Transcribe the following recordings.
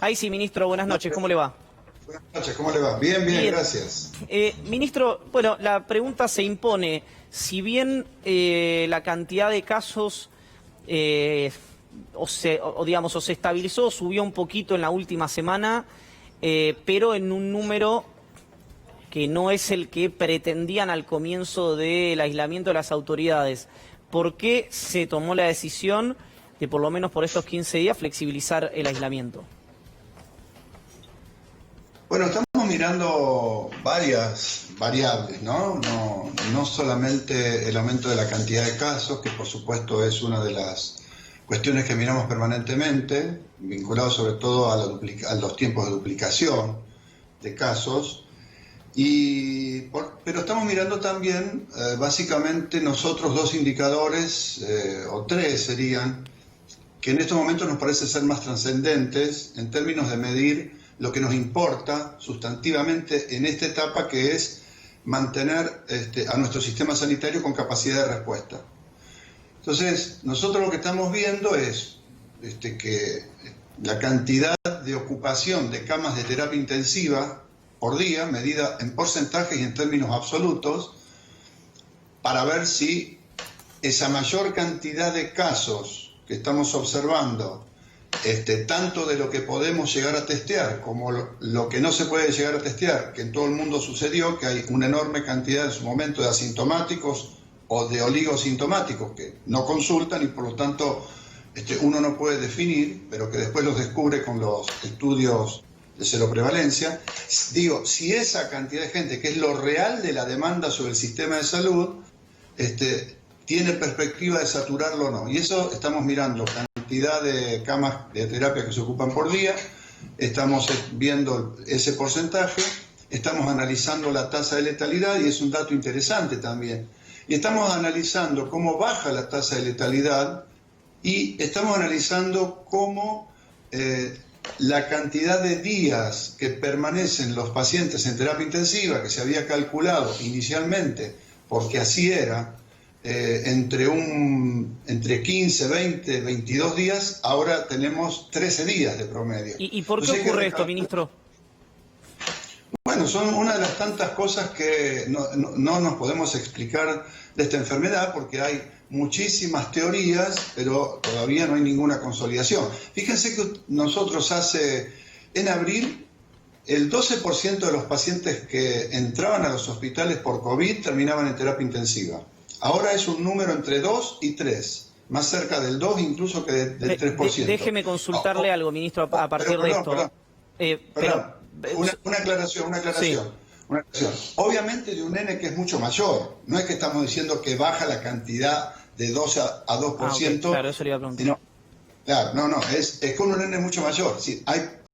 Ahí sí, ministro, buenas noches, ¿cómo le va? Buenas noches, ¿cómo le va? Bien, bien, Bien. gracias. Ministro, bueno, la pregunta se impone. Si bien la cantidad de casos digamos, o se estabilizó, subió un poquito en la última semana, pero en un número que no es el que pretendían al comienzo del aislamiento de las autoridades. ¿Por qué se tomó la decisión de, por lo menos por estos 15 días, flexibilizar el aislamiento? Bueno, estamos mirando varias variables, ¿no? No solamente el aumento de la cantidad de casos, que por supuesto es una de las cuestiones que miramos permanentemente, vinculado sobre todo a los tiempos de duplicación de casos, pero estamos mirando también, básicamente, nosotros dos indicadores, o tres serían, que en estos momentos nos parece ser más trascendentes en términos de medir lo que nos importa sustantivamente en esta etapa, que es mantener a nuestro sistema sanitario con capacidad de respuesta. Entonces, nosotros lo que estamos viendo es que la cantidad de ocupación de camas de terapia intensiva por día, medida en porcentajes y en términos absolutos, para ver si esa mayor cantidad de casos que estamos observando, tanto de lo que podemos llegar a testear como lo que no se puede llegar a testear, que en todo el mundo sucedió, que hay una enorme cantidad en su momento de asintomáticos o de oligosintomáticos que no consultan y por lo tanto uno no puede definir, pero que después los descubre con los estudios de seroprevalencia. Digo, si esa cantidad de gente, que es lo real de la demanda sobre el sistema de salud, tiene perspectiva de saturarlo o no. Y eso estamos mirando, cantidad de camas de terapia que se ocupan por día, estamos viendo ese porcentaje, estamos analizando la tasa de letalidad, y es un dato interesante también. Y estamos analizando cómo baja la tasa de letalidad, y estamos analizando cómo la cantidad de días que permanecen los pacientes en terapia intensiva, que se había calculado inicialmente, porque así era, entre 15, 20, 22 días, ahora tenemos 13 días de promedio. ¿Y por qué ocurre esto, ministro? Bueno, son una de las tantas cosas que no nos podemos explicar de esta enfermedad, porque hay muchísimas teorías, pero todavía no hay ninguna consolidación. Fíjense que nosotros en abril, el 12% de los pacientes que entraban a los hospitales por COVID terminaban en terapia intensiva. Ahora es un número entre 2 y 3, más cerca del 2 incluso que del 3%. Déjeme consultarle algo, ministro, a partir de esto. Una aclaración. Sí. Una aclaración. Obviamente de un nene que es mucho mayor. No es que estamos diciendo que baja la cantidad de 2 a 2%. Okay, claro, eso le iba a preguntar. Sino, claro, es con un nene mucho mayor. Sí,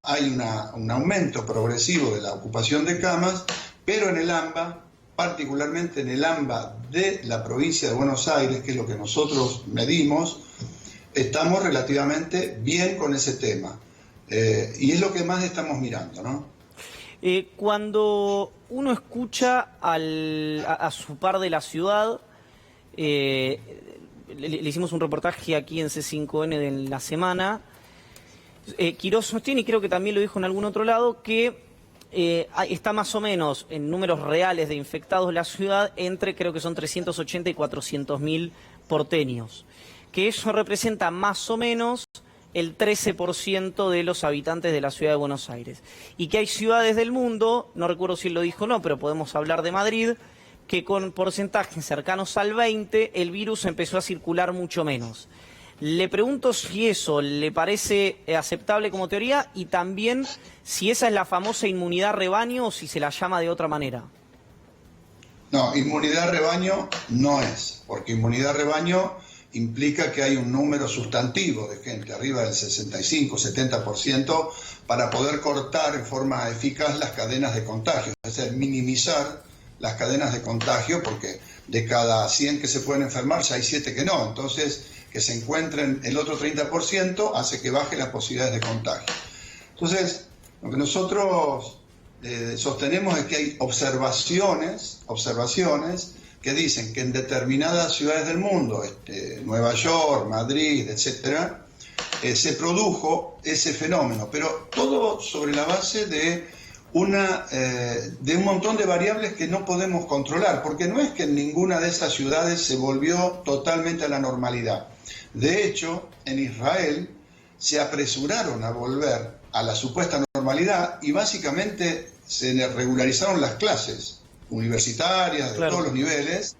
hay un aumento progresivo de la ocupación de camas, pero en el AMBA, particularmente en el AMBA de la provincia de Buenos Aires, que es lo que nosotros medimos, estamos relativamente bien con ese tema. Y es lo que más estamos mirando, ¿no? Cuando uno escucha a su par de la ciudad, le hicimos un reportaje aquí en C5N de la semana, Quirós sostiene, y creo que también lo dijo en algún otro lado, que está más o menos en números reales de infectados de la ciudad entre, creo que son 380 y 400.000 porteños, que eso representa más o menos el 13% de los habitantes de la ciudad de Buenos Aires. Y que hay ciudades del mundo, no recuerdo si él lo dijo o no, pero podemos hablar de Madrid, que con porcentajes cercanos al 20% el virus empezó a circular mucho menos. Le pregunto si eso le parece aceptable como teoría, y también si esa es la famosa inmunidad rebaño o si se la llama de otra manera. No, inmunidad rebaño no es, porque inmunidad rebaño implica que hay un número sustantivo de gente, arriba del 65, 70%, para poder cortar en forma eficaz las cadenas de contagio, es decir, minimizar las cadenas de contagio, porque de cada 100 que se pueden enfermar, ya hay 7 que no. Entonces, que se encuentren el otro 30% hace que baje las posibilidades de contagio. Entonces, lo que nosotros sostenemos es que hay observaciones que dicen que en determinadas ciudades del mundo, Nueva York, Madrid, etcétera, se produjo ese fenómeno, pero todo sobre la base de un montón de variables que no podemos controlar, porque no es que en ninguna de esas ciudades se volvió totalmente a la normalidad. De hecho, en Israel se apresuraron a volver a la supuesta normalidad y básicamente se regularizaron las clases universitarias de todos los niveles,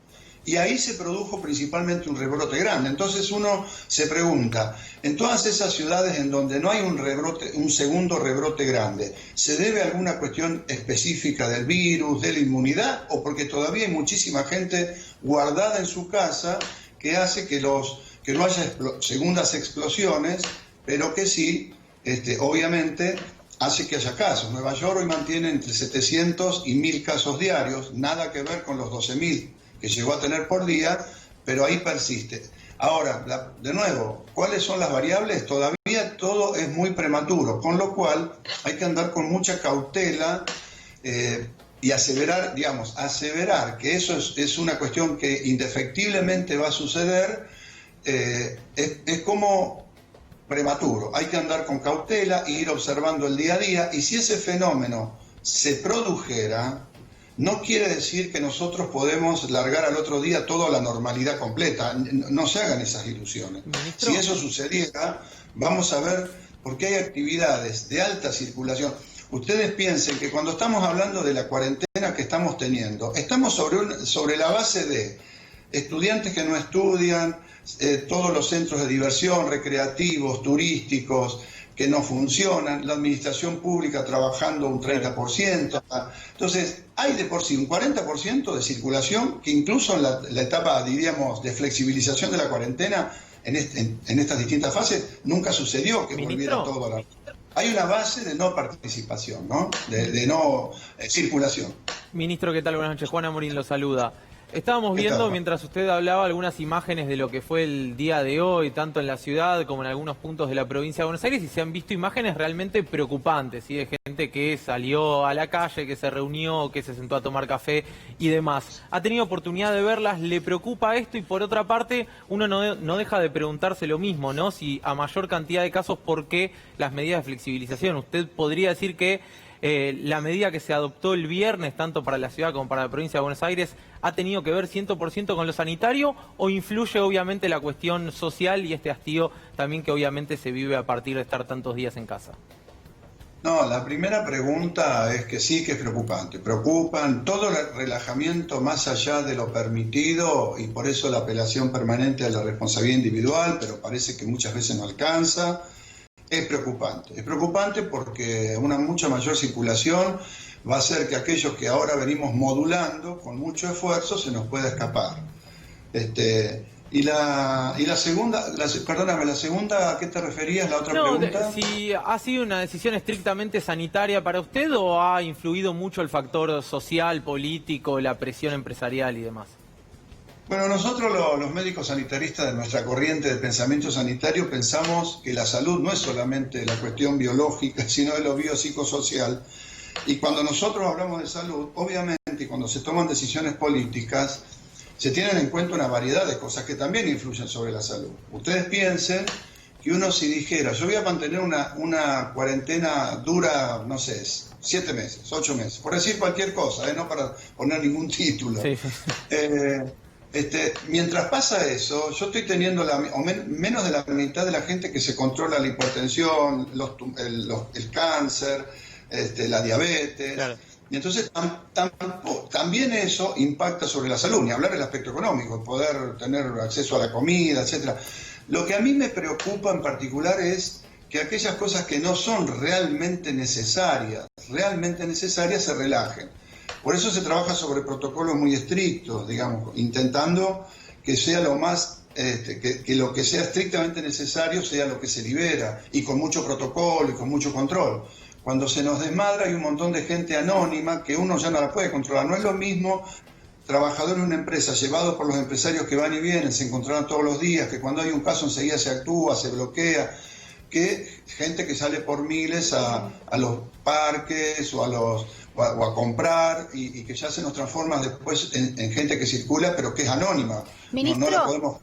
y ahí se produjo principalmente un rebrote grande. Entonces uno se pregunta, en todas esas ciudades en donde no hay un segundo rebrote grande, ¿se debe a alguna cuestión específica del virus, de la inmunidad, o porque todavía hay muchísima gente guardada en su casa que hace que no haya segundas explosiones, pero que sí, obviamente, hace que haya casos? Nueva York hoy mantiene entre 700 y 1000 casos diarios, nada que ver con los 12.000 que llegó a tener por día, pero ahí persiste. Ahora, de nuevo, ¿cuáles son las variables? Todavía todo es muy prematuro, con lo cual hay que andar con mucha cautela y aseverar que eso es una cuestión que indefectiblemente va a suceder, es como prematuro. Hay que andar con cautela e ir observando el día a día, y si ese fenómeno se produjera, no quiere decir que nosotros podemos largar al otro día toda la normalidad completa. No se hagan esas ilusiones. Ministro. Si eso sucediera, vamos a ver, porque hay actividades de alta circulación. Ustedes piensen que cuando estamos hablando de la cuarentena que estamos teniendo, estamos sobre la base de estudiantes que no estudian, todos los centros de diversión, recreativos, turísticos, que no funcionan, la administración pública trabajando un 30%. Entonces, hay de por sí un 40% de circulación que incluso en la etapa, diríamos, de flexibilización de la cuarentena, en estas distintas fases, nunca sucedió que volviera todo a la... Hay una base de no participación, ¿no? De no circulación. Ministro, ¿qué tal? Buenas noches. Juan Amorín lo saluda. Estábamos viendo, mientras usted hablaba, algunas imágenes de lo que fue el día de hoy, tanto en la ciudad como en algunos puntos de la provincia de Buenos Aires, y se han visto imágenes realmente preocupantes, ¿sí? De gente que salió a la calle, que se reunió, que se sentó a tomar café y demás. ¿Ha tenido oportunidad de verlas? ¿Le preocupa esto? Y por otra parte, uno no deja de preguntarse lo mismo, ¿no? Si a mayor cantidad de casos, ¿por qué las medidas de flexibilización? Usted podría decir que la medida que se adoptó el viernes, tanto para la ciudad como para la provincia de Buenos Aires, ¿ha tenido que ver 100% con lo sanitario o influye obviamente la cuestión social y este hastío también que obviamente se vive a partir de estar tantos días en casa? No, la primera pregunta es que sí que es preocupante. Preocupan todo el relajamiento más allá de lo permitido, y por eso la apelación permanente a la responsabilidad individual, pero parece que muchas veces no alcanza. Es preocupante porque una mucha mayor circulación va a hacer que aquellos que ahora venimos modulando con mucho esfuerzo se nos pueda escapar. Y la segunda, perdóname, la segunda, ¿a qué te referías? La otra pregunta. Si ha sido una decisión estrictamente sanitaria para usted o ha influido mucho el factor social, político, la presión empresarial y demás. Bueno, nosotros los médicos sanitaristas de nuestra corriente de pensamiento sanitario pensamos que la salud no es solamente la cuestión biológica, sino de lo biopsicosocial. Y cuando nosotros hablamos de salud, obviamente, y cuando se toman decisiones políticas, se tienen en cuenta una variedad de cosas que también influyen sobre la salud. Ustedes piensen que uno si dijera, yo voy a mantener una cuarentena dura, no sé, 7 meses, 8 meses, por decir cualquier cosa, no para poner ningún título. Sí. Mientras pasa eso, yo estoy teniendo menos de la mitad de la gente que se controla la hipertensión, el cáncer, la diabetes. Claro. Y entonces también eso impacta sobre la salud, ni hablar del aspecto económico, poder tener acceso a la comida, etcétera. Lo que a mí me preocupa en particular es que aquellas cosas que no son realmente necesarias se relajen. Por eso se trabaja sobre protocolos muy estrictos, digamos, intentando que sea lo más, que lo que sea estrictamente necesario sea lo que se libera, y con mucho protocolo y con mucho control. Cuando se nos desmadra hay un montón de gente anónima que uno ya no la puede controlar. No es lo mismo trabajador en una empresa llevado por los empresarios que van y vienen, se encontrarán todos los días, que cuando hay un caso enseguida se actúa, se bloquea, que gente que sale por miles a los parques o a comprar y que ya se nos transforma después en gente que circula pero que es anónima. Ministro, no la podemos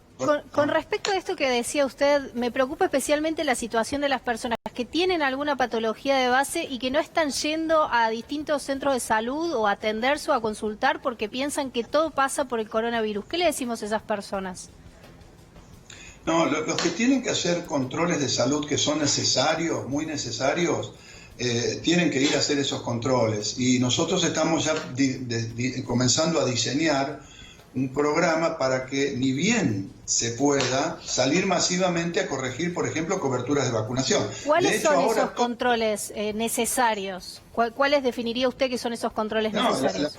Con respecto a esto que decía usted, me preocupa especialmente la situación de las personas que tienen alguna patología de base y que no están yendo a distintos centros de salud o a atenderse o a consultar porque piensan que todo pasa por el coronavirus. ¿Qué le decimos a esas personas? No, los que tienen que hacer controles de salud que son necesarios, muy necesarios, tienen que ir a hacer esos controles. Y nosotros estamos ya comenzando a diseñar un programa para que ni bien se pueda salir masivamente a corregir, por ejemplo, coberturas de vacunación. ¿Cuáles son esos controles necesarios? ¿Cuáles definiría usted que son esos controles necesarios?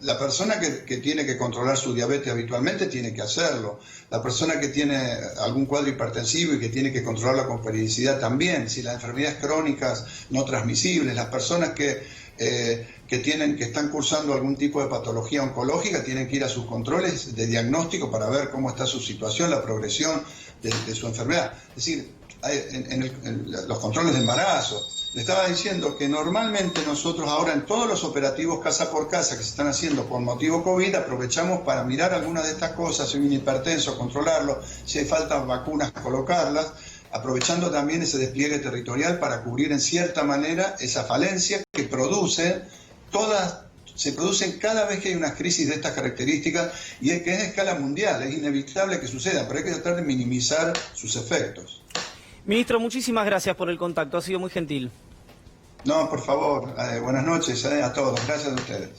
La persona que tiene que controlar su diabetes habitualmente tiene que hacerlo. La persona que tiene algún cuadro hipertensivo y que tiene que controlarla con periodicidad también. Si las enfermedades crónicas no transmisibles, las personas que están cursando algún tipo de patología oncológica tienen que ir a sus controles de diagnóstico para ver cómo está su situación, la progresión de su enfermedad. Es decir, los controles de embarazo. Le estaba diciendo que normalmente nosotros ahora en todos los operativos casa por casa que se están haciendo por motivo COVID, aprovechamos para mirar algunas de estas cosas, si hay un hipertenso, controlarlo, si hay falta vacunas, colocarlas, aprovechando también ese despliegue territorial para cubrir en cierta manera esa falencia que se producen cada vez que hay una crisis de estas características y es que es a escala mundial, es inevitable que suceda, pero hay que tratar de minimizar sus efectos. Ministro, muchísimas gracias por el contacto, ha sido muy gentil. No, por favor, buenas noches a todos, gracias a ustedes.